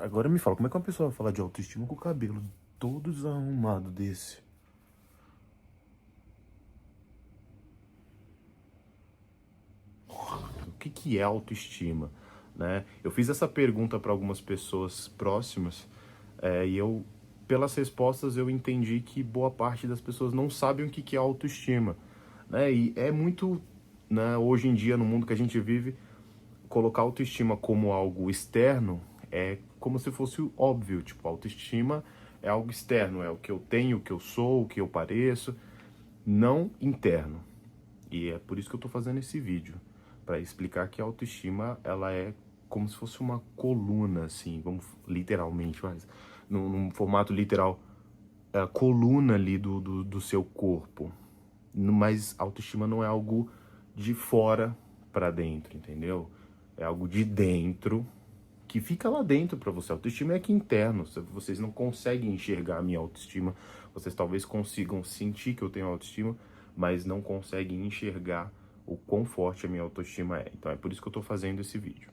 Agora me fala, como é que uma pessoa vai falar de autoestima com o cabelo todo desarrumado desse? O que é autoestima, né? Eu fiz essa pergunta para algumas pessoas próximas, e pelas respostas, eu entendi que boa parte das pessoas não sabem o que é autoestima, né? E é muito, né, hoje em dia, no mundo que a gente vive, colocar autoestima como algo externo é como se fosse óbvio. Tipo, autoestima é algo externo, é o que eu tenho, o que eu sou, o que eu pareço, não interno. E é por isso que eu tô fazendo esse vídeo, para explicar que a autoestima, ela é como se fosse uma coluna, assim, vamos literalmente, mas num formato literal, é a coluna ali do seu corpo. Mas autoestima não é algo de fora para dentro, entendeu? É algo de dentro que fica lá dentro para você. Autoestima é aqui interno. Vocês não conseguem enxergar a minha autoestima. Vocês talvez consigam sentir que eu tenho autoestima, mas não conseguem enxergar o quão forte a minha autoestima é. Então é por isso que eu tô fazendo esse vídeo.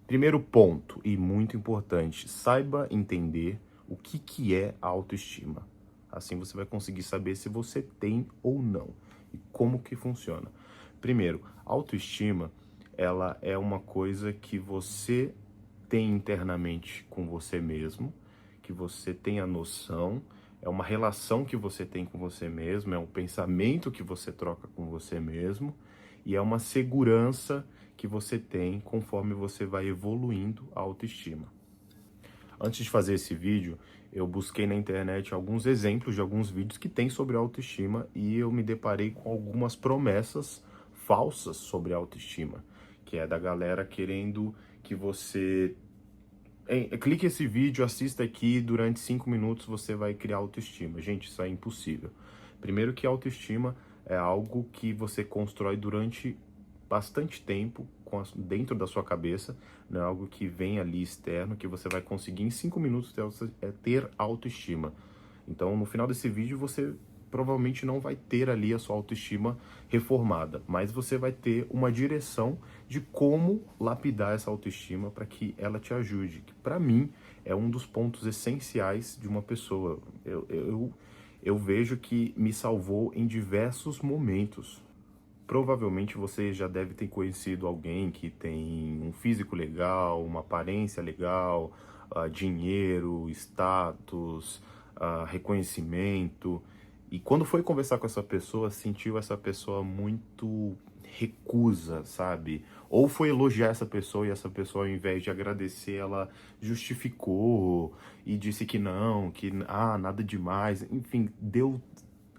Primeiro ponto, e muito importante, saiba entender o que é a autoestima. Assim você vai conseguir saber se você tem ou não e como que funciona. Primeiro, autoestima, ela é uma coisa que você tem internamente com você mesmo, que você tem a noção, é uma relação que você tem com você mesmo, é um pensamento que você troca com você mesmo e é uma segurança que você tem conforme você vai evoluindo a autoestima. Antes de fazer esse vídeo, eu busquei na internet alguns exemplos de alguns vídeos que tem sobre autoestima e eu me deparei com algumas promessas falsas sobre autoestima, que é da galera querendo que você clique esse vídeo, assista aqui, durante 5 minutos você vai criar autoestima. Gente, isso é impossível. Primeiro que autoestima é algo que você constrói durante bastante tempo dentro da sua cabeça, não é algo que vem ali externo, que você vai conseguir em 5 minutos ter autoestima. Então, no final desse vídeo, você provavelmente não vai ter ali a sua autoestima reformada, mas você vai ter uma direção de como lapidar essa autoestima para que ela te ajude, que para mim é um dos pontos essenciais de uma pessoa. Eu vejo que me salvou em diversos momentos. Provavelmente você já deve ter conhecido alguém que tem um físico legal, uma aparência legal, dinheiro, status, reconhecimento. E quando foi conversar com essa pessoa, sentiu essa pessoa muito recusa, sabe? Ou foi elogiar essa pessoa e essa pessoa, ao invés de agradecer, ela justificou e disse que não, que nada demais. Enfim, deu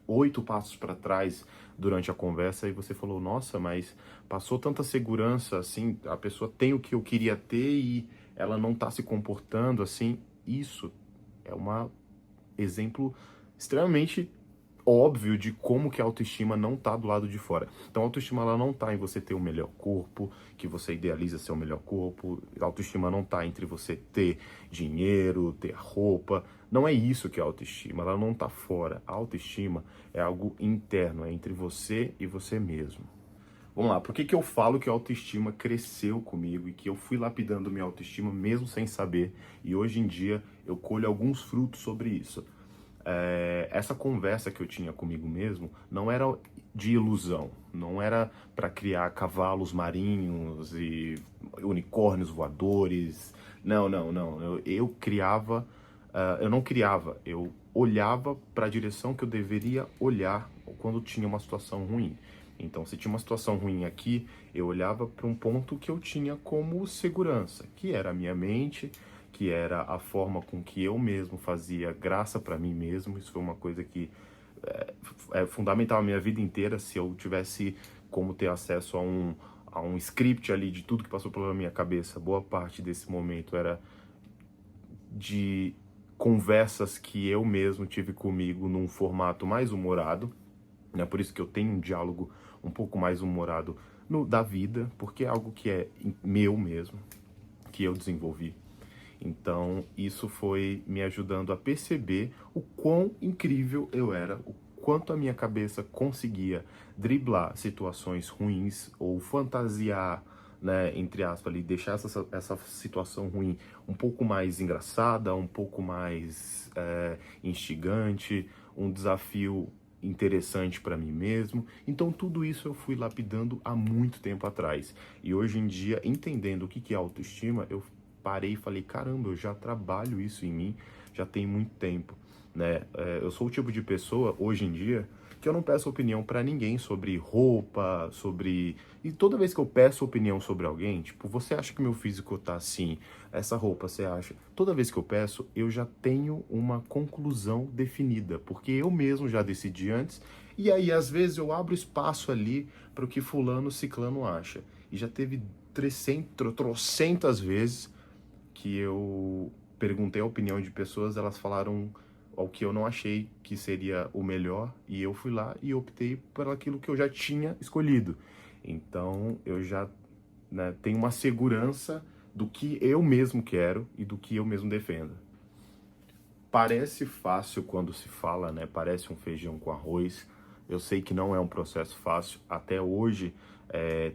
8 passos para trás durante a conversa e você falou, nossa, mas passou tanta segurança, assim, a pessoa tem o que eu queria ter e ela não tá se comportando assim. Isso é um exemplo extremamente óbvio de como que a autoestima não tá do lado de fora. Então a autoestima, ela não tá em você ter o melhor corpo, que você idealiza ser o melhor corpo. A autoestima não tá entre você ter dinheiro, ter roupa. Não é isso que é a autoestima, ela não tá fora. A autoestima é algo interno, é entre você e você mesmo. Vamos lá, por que eu falo que a autoestima cresceu comigo e que eu fui lapidando minha autoestima mesmo sem saber, e hoje em dia eu colho alguns frutos sobre isso? Essa conversa que eu tinha comigo mesmo não era de ilusão, não era para criar cavalos marinhos e unicórnios voadores. Não, não, não. Eu criava, eu não criava, eu olhava para a direção que eu deveria olhar quando tinha uma situação ruim. Então, se tinha uma situação ruim aqui, eu olhava para um ponto que eu tinha como segurança, que era a minha mente, que era a forma com que eu mesmo fazia graça para mim mesmo. Isso foi uma coisa que é fundamental a minha vida inteira. Se eu tivesse como ter acesso a um script ali de tudo que passou pela minha cabeça, boa parte desse momento era de conversas que eu mesmo tive comigo num formato mais humorado, né? Por isso que eu tenho um diálogo um pouco mais humorado da vida, porque é algo que é meu mesmo, que eu desenvolvi. Então, isso foi me ajudando a perceber o quão incrível eu era, o quanto a minha cabeça conseguia driblar situações ruins ou fantasiar, né, entre aspas, ali, deixar essa situação ruim um pouco mais engraçada, um pouco mais instigante, um desafio interessante para mim mesmo. Então tudo isso eu fui lapidando há muito tempo atrás. E hoje em dia, entendendo o que é autoestima, eu parei e falei, caramba, eu já trabalho isso em mim já tem muito tempo, né? Eu sou o tipo de pessoa, hoje em dia, que eu não peço opinião para ninguém sobre roupa, sobre... E toda vez que eu peço opinião sobre alguém, tipo, você acha que meu físico tá assim? Essa roupa, você acha? Toda vez que eu peço, eu já tenho uma conclusão definida, porque eu mesmo já decidi antes, e aí às vezes eu abro espaço ali para o que fulano, ciclano acha. E já teve trocentas vezes que eu perguntei a opinião de pessoas, elas falaram ao que eu não achei que seria o melhor, e eu fui lá e optei por aquilo que eu já tinha escolhido. Então eu já, né, tenho uma segurança do que eu mesmo quero e do que eu mesmo defendo. Parece fácil quando se fala, né? Parece um feijão com arroz. Eu sei que não é um processo fácil. Até hoje,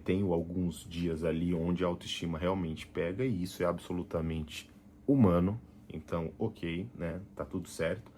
tenho alguns dias ali onde a autoestima realmente pega e isso é absolutamente humano. Então, ok, né? Tá tudo certo.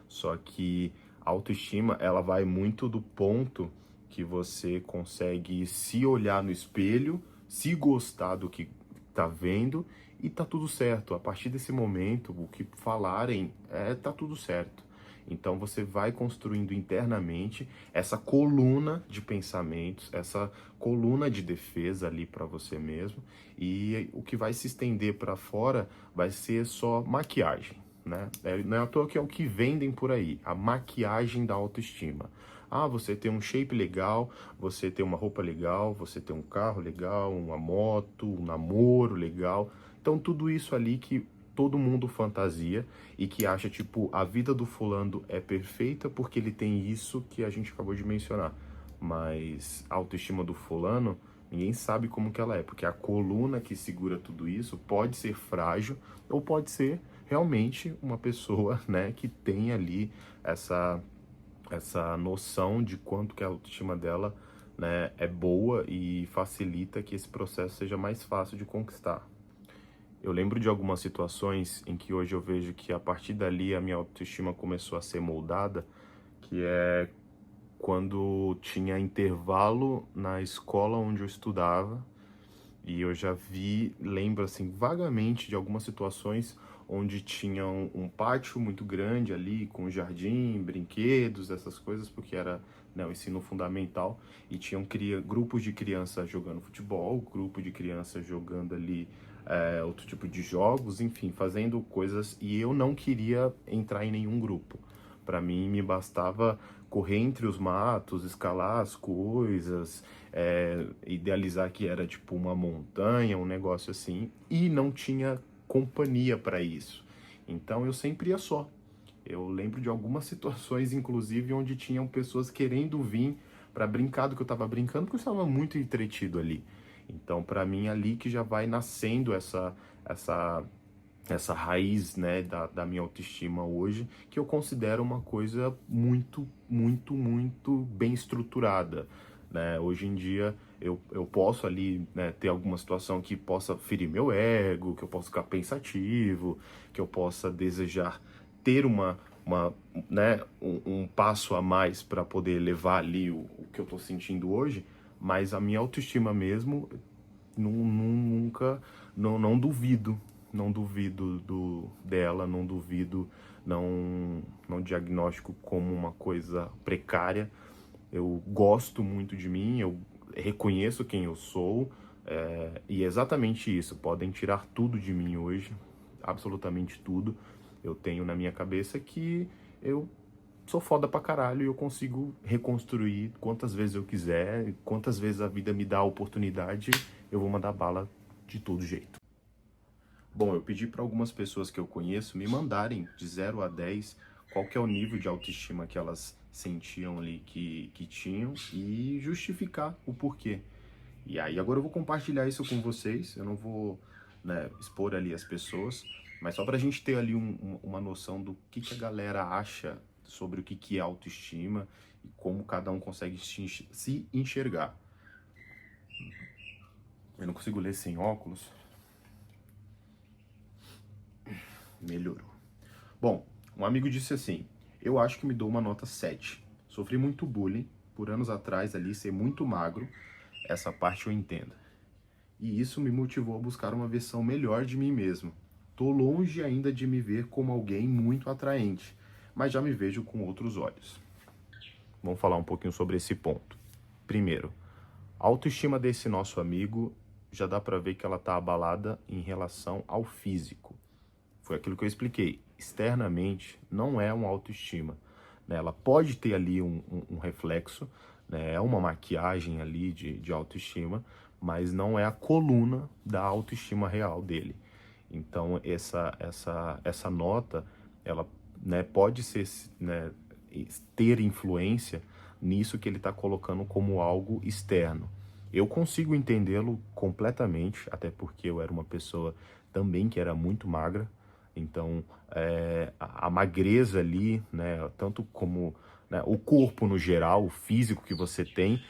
Só que a autoestima, ela vai muito do ponto que você consegue se olhar no espelho, se gostar do que tá vendo e tá tudo certo. A partir desse momento, o que falarem, tá tudo certo. Então você vai construindo internamente essa coluna de pensamentos, essa coluna de defesa ali para você mesmo, e o que vai se estender para fora vai ser só maquiagem, né? Não é à toa que é o que vendem por aí, a maquiagem da autoestima. Ah, você tem um shape legal, você tem uma roupa legal, você tem um carro legal, uma moto, um namoro legal. Então tudo isso ali que todo mundo fantasia e que acha, tipo, a vida do fulano é perfeita porque ele tem isso que a gente acabou de mencionar. Mas a autoestima do fulano, ninguém sabe como que ela é, porque a coluna que segura tudo isso pode ser frágil ou pode ser realmente uma pessoa, né, que tem ali essa noção de quanto que a autoestima dela, né, é boa e facilita que esse processo seja mais fácil de conquistar. Eu lembro de algumas situações em que hoje eu vejo que a partir dali a minha autoestima começou a ser moldada, que é quando tinha intervalo na escola onde eu estudava, e eu já lembro assim vagamente de algumas situações onde tinha um pátio muito grande ali, com jardim, brinquedos, essas coisas, porque era, né, o ensino fundamental, e tinham grupos de crianças jogando futebol, grupo de crianças jogando ali outro tipo de jogos, enfim, fazendo coisas, e eu não queria entrar em nenhum grupo. Para mim, me bastava correr entre os matos, escalar as coisas, idealizar que era tipo uma montanha, um negócio assim, e não tinha companhia para isso. Então eu sempre ia só. Eu lembro de algumas situações, inclusive, onde tinham pessoas querendo vir para brincar do que eu estava brincando, porque eu estava muito entretido ali. Então, para mim, ali que já vai nascendo essa raiz, né, da minha autoestima hoje, que eu considero uma coisa muito, muito, muito bem estruturada, né? Hoje em dia eu posso ali, né, ter alguma situação que possa ferir meu ego, que eu possa ficar pensativo, que eu possa desejar ter né, um passo a mais para poder levar ali o que eu estou sentindo hoje, mas a minha autoestima mesmo nunca, não duvido, não duvido dela, não duvido, não diagnóstico como uma coisa precária. Eu gosto muito de mim, eu reconheço quem eu sou, e é exatamente isso. Podem tirar tudo de mim hoje, absolutamente tudo. Eu tenho na minha cabeça que eu sou foda pra caralho e eu consigo reconstruir quantas vezes eu quiser, quantas vezes a vida me dá a oportunidade, eu vou mandar bala de todo jeito. Bom, eu pedi para algumas pessoas que eu conheço me mandarem de 0 a 10 qual que é o nível de autoestima que elas sentiam ali que tinham e justificar o porquê. E aí agora eu vou compartilhar isso com vocês, eu não vou, né, expor ali as pessoas, mas só pra gente ter ali uma noção do que a galera acha sobre o que é autoestima e como cada um consegue se enxergar. Eu não consigo ler sem óculos. Melhorou. Bom, um amigo disse assim: eu acho que me dou uma nota 7. Sofri muito bullying por anos atrás ali, ser muito magro. Essa parte eu entendo. E isso me motivou a buscar uma versão melhor de mim mesmo. Tô longe ainda de me ver como alguém muito atraente, mas já me vejo com outros olhos. Vamos falar um pouquinho sobre esse ponto. Primeiro, a autoestima desse nosso amigo já dá pra ver que ela tá abalada em relação ao físico. Foi aquilo que eu expliquei. Externamente, não é uma autoestima, né? Ela pode ter ali um reflexo, né? É uma maquiagem ali de autoestima, mas não é a coluna da autoestima real dele. Então, essa nota, ela, né, pode ser, né, ter influência nisso que ele está colocando como algo externo. Eu consigo entendê-lo completamente, até porque eu era uma pessoa também que era muito magra, então a magreza ali, né, tanto como, né, o corpo no geral, o físico que você tem,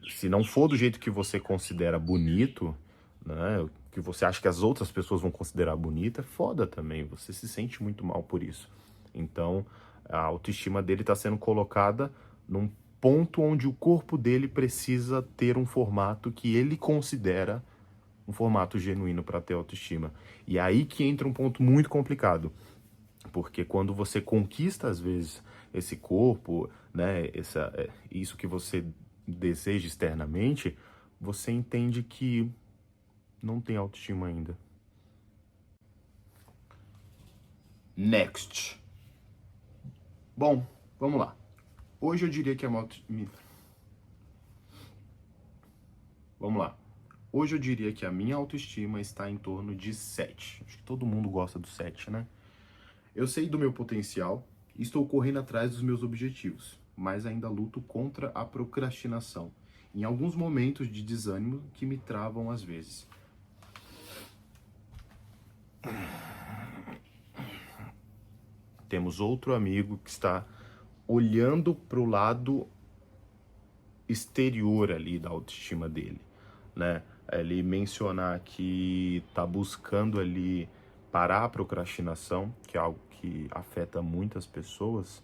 se não for do jeito que você considera bonito, né, que você acha que as outras pessoas vão considerar bonita, é foda também, você se sente muito mal por isso. Então, a autoestima dele está sendo colocada num ponto onde o corpo dele precisa ter um formato que ele considera um formato genuíno para ter autoestima. E é aí que entra um ponto muito complicado, porque quando você conquista às vezes esse corpo, né, isso que você deseja externamente, você entende que não tem autoestima ainda. Next. Bom, vamos lá. Hoje eu diria que a Vamos lá. Hoje eu diria que a minha autoestima está em torno de 7. Acho que todo mundo gosta do 7, né? Eu sei do meu potencial e estou correndo atrás dos meus objetivos, mas ainda luto contra a procrastinação, em alguns momentos de desânimo que me travam às vezes. Temos outro amigo que está olhando para o lado exterior ali da autoestima dele, né? Ele mencionar que está buscando ali parar a procrastinação, que é algo que afeta muitas pessoas,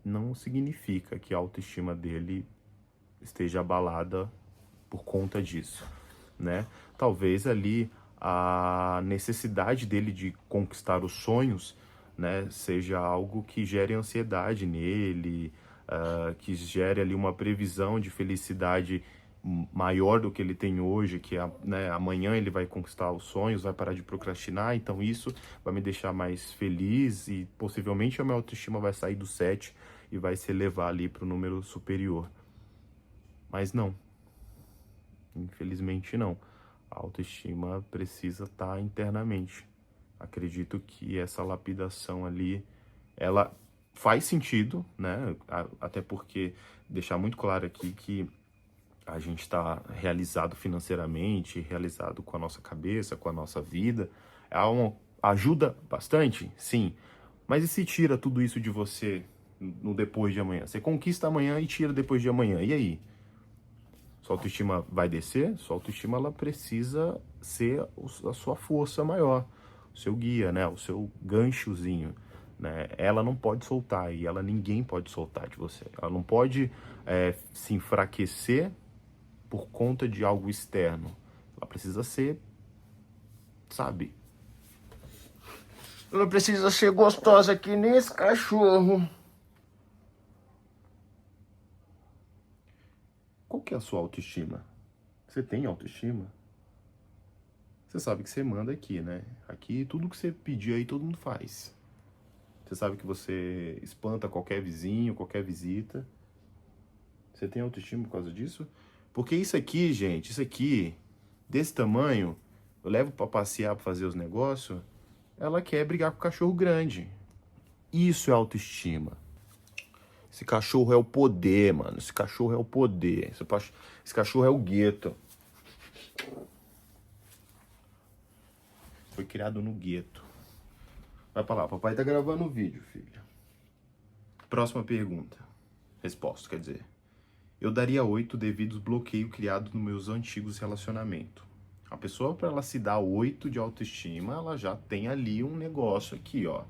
não significa que a autoestima dele esteja abalada por conta disso, né? Talvez ali a necessidade dele de conquistar os sonhos, né, seja algo que gere ansiedade nele, que gere ali uma previsão de felicidade maior do que ele tem hoje, que né, amanhã ele vai conquistar os sonhos, vai parar de procrastinar, então isso vai me deixar mais feliz e possivelmente a minha autoestima vai sair do 7 e vai se elevar ali para o número superior. Mas não, infelizmente não. A autoestima precisa estar internamente. Acredito que essa lapidação ali, ela faz sentido, né? Até porque deixar muito claro aqui que a gente está realizado financeiramente, realizado com a nossa cabeça, com a nossa vida. Ajuda bastante, sim. Mas e se tira tudo isso de você no depois de amanhã? Você conquista amanhã e tira depois de amanhã. E aí? Sua autoestima vai descer? Sua autoestima ela precisa ser a sua força maior, o seu guia, né? O seu ganchozinho, né? Ela não pode soltar e ninguém pode soltar de você. Ela não pode se enfraquecer por conta de algo externo. Ela precisa ser, sabe? Ela precisa ser gostosa que nem esse cachorro. Qual que é a sua autoestima? Você tem autoestima? Você sabe que você manda aqui, né? Aqui tudo que você pedir aí todo mundo faz. Você sabe que você espanta qualquer vizinho, qualquer visita. Você tem autoestima por causa disso? Porque isso aqui, gente, isso aqui, desse tamanho, eu levo pra passear, pra fazer os negócios, ela quer brigar com o cachorro grande. Isso é autoestima. Esse cachorro é o poder, mano. Esse cachorro é o poder. Esse cachorro é o gueto. Foi criado no gueto. Vai pra lá, papai tá gravando o vídeo, filho. Próxima pergunta. Resposta, quer dizer. Eu daria 8 devido ao bloqueio criado nos meus antigos relacionamentos. A pessoa, para ela se dar 8 de autoestima, ela já tem ali um negócio aqui, ó.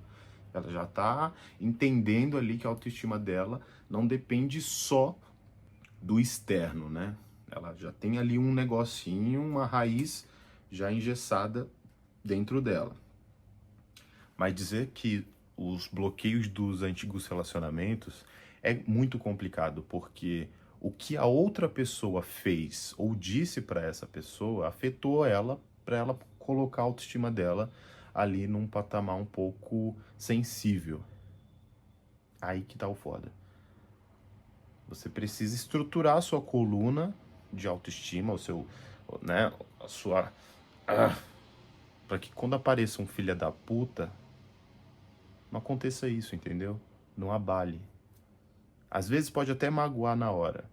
Ela já tá entendendo ali que a autoestima dela não depende só do externo, né? Ela já tem ali um negocinho, uma raiz já engessada dentro dela. Mas dizer que os bloqueios dos antigos relacionamentos é muito complicado, porque o que a outra pessoa fez ou disse para essa pessoa afetou ela, para ela colocar a autoestima dela ali num patamar um pouco sensível. Aí que tá o foda. Você precisa estruturar a sua coluna de autoestima, o seu, né, a sua, para que quando apareça um filho da puta, não aconteça isso, entendeu? Não abale. Às vezes pode até magoar na hora.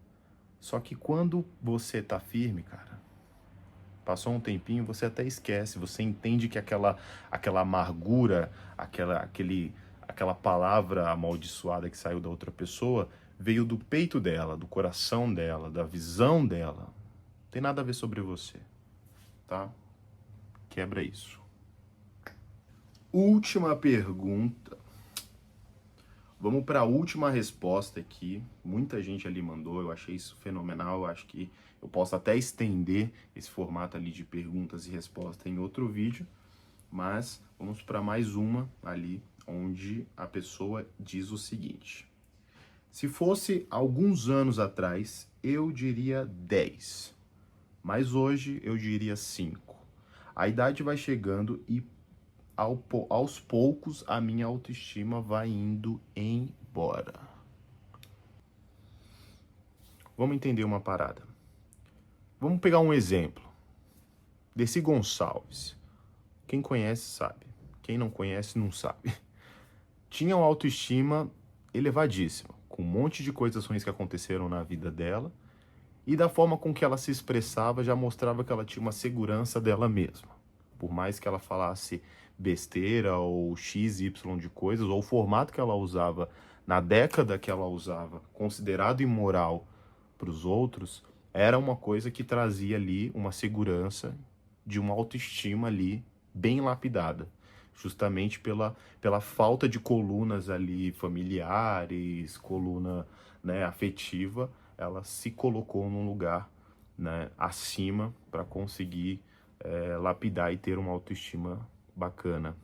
Só que quando você tá firme, cara, passou um tempinho, você até esquece, você entende que aquela amargura, aquela palavra amaldiçoada que saiu da outra pessoa, veio do peito dela, do coração dela, da visão dela. Não tem nada a ver sobre você, tá? Quebra isso. Última pergunta. Vamos para a última resposta aqui. Muita gente ali mandou, eu achei isso fenomenal. Eu acho que eu posso até estender esse formato ali de perguntas e respostas em outro vídeo. Mas vamos para mais uma ali, onde a pessoa diz o seguinte: se fosse alguns anos atrás, eu diria 10. Mas hoje eu diria 5. A idade vai chegando e aos poucos a minha autoestima vai indo embora. Vamos entender uma parada. Vamos pegar um exemplo. Desse Gonçalves. Quem conhece sabe. Quem não conhece não sabe. Tinha uma autoestima elevadíssima, com um monte de coisas ruins que aconteceram na vida dela, e da forma com que ela se expressava já mostrava que ela tinha uma segurança dela mesma. Por mais que ela falasse besteira ou XY de coisas, ou o formato que ela usava na década que ela usava, considerado imoral para os outros, era uma coisa que trazia ali uma segurança de uma autoestima ali bem lapidada, justamente pela falta de colunas ali familiares, coluna, né, afetiva, ela se colocou num lugar, né, acima para conseguir lapidar e ter uma autoestima bacana.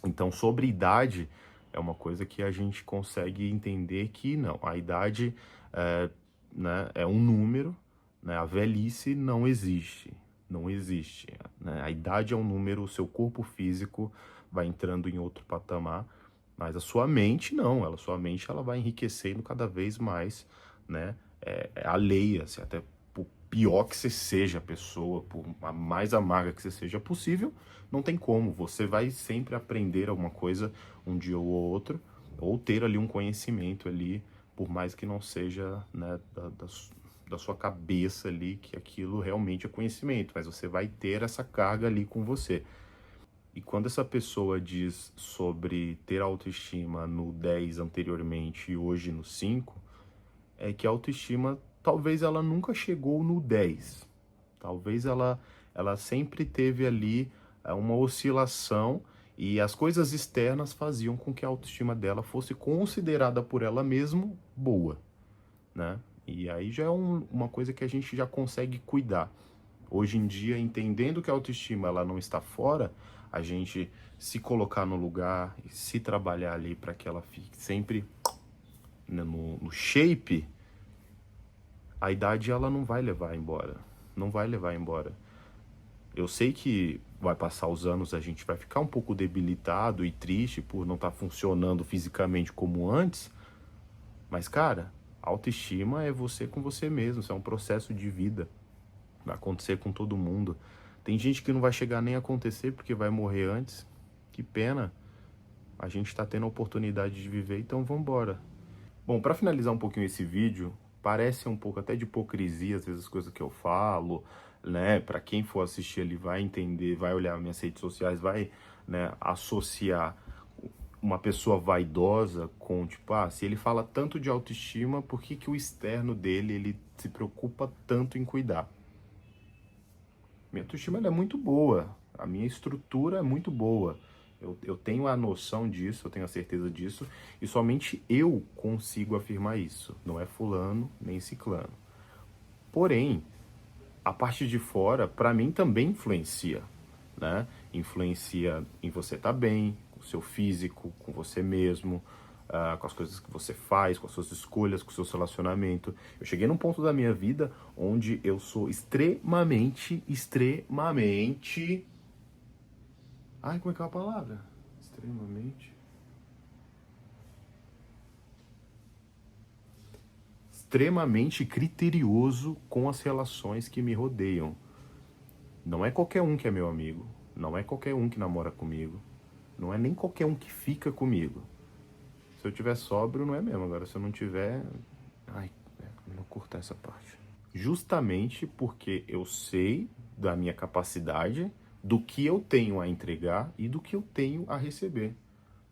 Então, sobre idade, é uma coisa que a gente consegue entender que não, a idade né, é um número, né, a velhice não existe, não existe. Né? A idade é um número, o seu corpo físico vai entrando em outro patamar, mas a sua mente não, a sua mente ela vai enriquecendo cada vez mais, né, alheia, assim, até pior que você seja a pessoa, por mais amarga que você seja possível, não tem como. Você vai sempre aprender alguma coisa um dia ou outro, ou ter ali um conhecimento ali, por mais que não seja, né, da sua cabeça ali, que aquilo realmente é conhecimento, mas você vai ter essa carga ali com você. E quando essa pessoa diz sobre ter autoestima no 10 anteriormente e hoje no 5, é que a autoestima talvez ela nunca chegou no 10. Talvez ela sempre teve ali uma oscilação e as coisas externas faziam com que a autoestima dela fosse considerada por ela mesma boa, né? E aí já é uma coisa que a gente já consegue cuidar. Hoje em dia, entendendo que a autoestima ela não está fora, a gente se colocar no lugar e se trabalhar ali para que ela fique sempre, né, no shape, a idade ela não vai levar embora. Não vai levar embora. Eu sei que vai passar os anos, a gente vai ficar um pouco debilitado e triste por não estar funcionando fisicamente como antes, mas, cara, autoestima é você com você mesmo, isso é um processo de vida. Vai acontecer com todo mundo. Tem gente que não vai chegar nem a acontecer porque vai morrer antes. Que pena. A gente está tendo a oportunidade de viver, então vamos embora. Bom, para finalizar um pouquinho esse vídeo, parece um pouco até de hipocrisia às vezes as coisas que eu falo, né? Para quem for assistir ele vai entender, vai olhar minhas redes sociais, vai, né, associar uma pessoa vaidosa com, tipo, se ele fala tanto de autoestima, por que que o externo dele, ele se preocupa tanto em cuidar? Minha autoestima ela é muito boa, a minha estrutura é muito boa. Eu tenho a noção disso, eu tenho a certeza disso, e somente eu consigo afirmar isso. Não é fulano nem ciclano. Porém, a parte de fora, para mim, também influencia, né? Influencia em você estar bem, com o seu físico, com você mesmo, com as coisas que você faz, com as suas escolhas, com o seu relacionamento. Eu cheguei num ponto da minha vida onde eu sou extremamente... Ai, como é que é a palavra? Extremamente criterioso com as relações que me rodeiam. Não é qualquer um que é meu amigo, não é qualquer um que namora comigo, não é nem qualquer um que fica comigo. Se eu tiver sóbrio, não é mesmo. Agora, se eu não tiver... Ai, vou cortar essa parte. Justamente porque eu sei da minha capacidade, do que eu tenho a entregar e do que eu tenho a receber,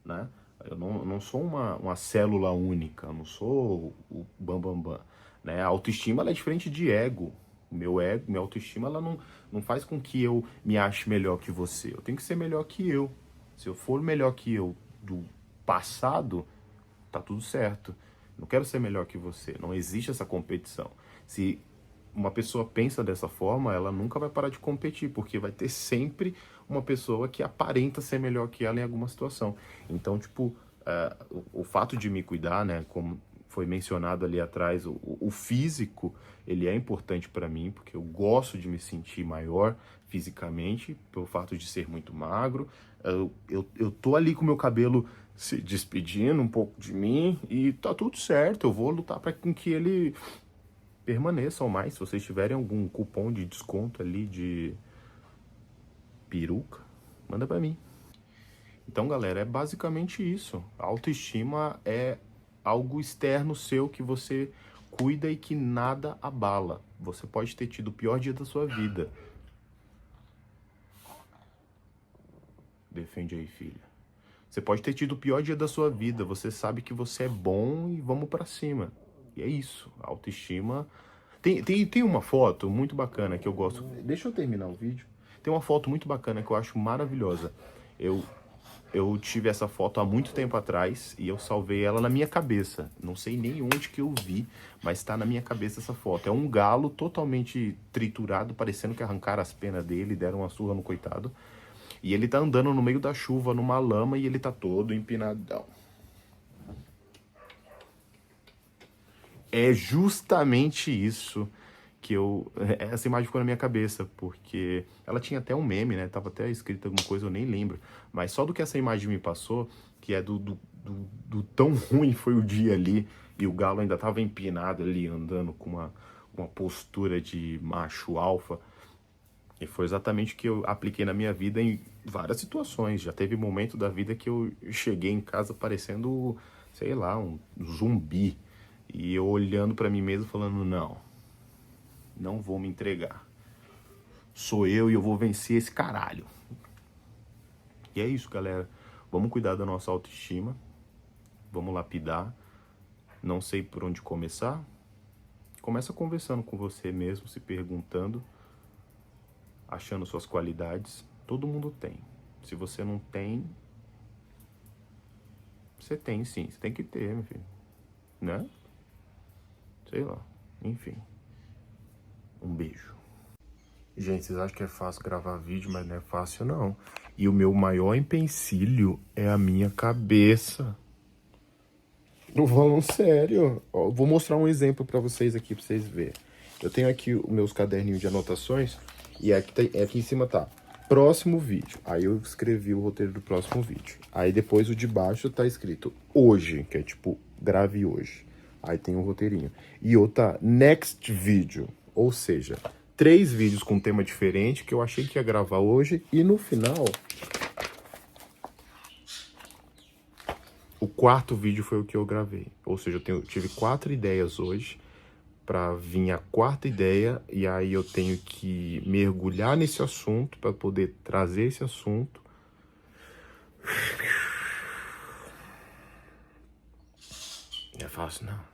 né? Eu não sou uma célula única, eu não sou o bambambam, bam, bam, né? A autoestima ela é diferente de ego. Meu ego, minha autoestima, ela não faz com que eu me ache melhor que você. Eu tenho que ser melhor que eu. Se eu for melhor que eu do passado, tá tudo certo. Não quero ser melhor que você. Não existe essa competição. Se uma pessoa pensa dessa forma, ela nunca vai parar de competir, porque vai ter sempre uma pessoa que aparenta ser melhor que ela em alguma situação. Então, tipo, o fato de me cuidar, né, como foi mencionado ali atrás, o físico, ele é importante para mim, porque eu gosto de me sentir maior fisicamente, pelo fato de ser muito magro. Eu tô ali com o meu cabelo se despedindo um pouco de mim e tá tudo certo. Eu vou lutar para que ele permaneçam mais. Se vocês tiverem algum cupom de desconto ali de peruca, manda pra mim. Então, galera, é basicamente isso. A autoestima é algo externo seu que você cuida e que nada abala. Você pode ter tido o pior dia da sua vida. Defende aí, filha. Você pode ter tido o pior dia da sua vida. Você sabe que você é bom e vamos pra cima. E é isso. A autoestima... Tem uma foto muito bacana que eu gosto. Deixa eu terminar o vídeo. Tem uma foto muito bacana que eu acho maravilhosa. Eu tive essa foto há muito tempo atrás e eu salvei ela na minha cabeça. Não sei nem onde que eu vi, mas está na minha cabeça essa foto. É um galo totalmente triturado, parecendo que arrancaram as penas dele, deram uma surra no coitado. E ele tá andando no meio da chuva, numa lama, e ele tá todo empinadão. É justamente isso que essa imagem ficou na minha cabeça, porque ela tinha até um meme, né? Tava até escrito alguma coisa, eu nem lembro. Mas só do que essa imagem me passou, que é do tão ruim foi o dia ali, e o galo ainda tava empinado ali, andando com uma postura de macho alfa. E foi exatamente o que eu apliquei na minha vida em várias situações. Já teve momento da vida que eu cheguei em casa parecendo, sei lá, um zumbi. E eu olhando pra mim mesmo falando, não vou me entregar. Sou eu e eu vou vencer esse caralho. E é isso, galera. Vamos cuidar da nossa autoestima. Vamos lapidar. Não sei por onde começar. Começa conversando com você mesmo, se perguntando, achando suas qualidades. Todo mundo tem. Se você não tem, você tem sim. Você tem que ter, meu filho. Né? Sei lá. Enfim. Um beijo. Gente, vocês acham que é fácil gravar vídeo, mas não é fácil não. E o meu maior empecilho é a minha cabeça. Não falando sério. Ó, vou mostrar um exemplo pra vocês aqui, pra vocês verem. Eu tenho aqui os meus caderninhos de anotações e aqui em cima tá próximo vídeo. Aí eu escrevi o roteiro do próximo vídeo. Aí depois o de baixo tá escrito hoje, que é tipo, grave hoje. Aí tem um roteirinho. E outra, next video, ou seja, 3 vídeos com tema diferente que eu achei que ia gravar hoje. E no final, o 4º vídeo foi o que eu gravei. Ou seja, eu tive 4 ideias hoje para vir a 4ª ideia. E aí eu tenho que mergulhar nesse assunto para poder trazer esse assunto. Não é fácil, não.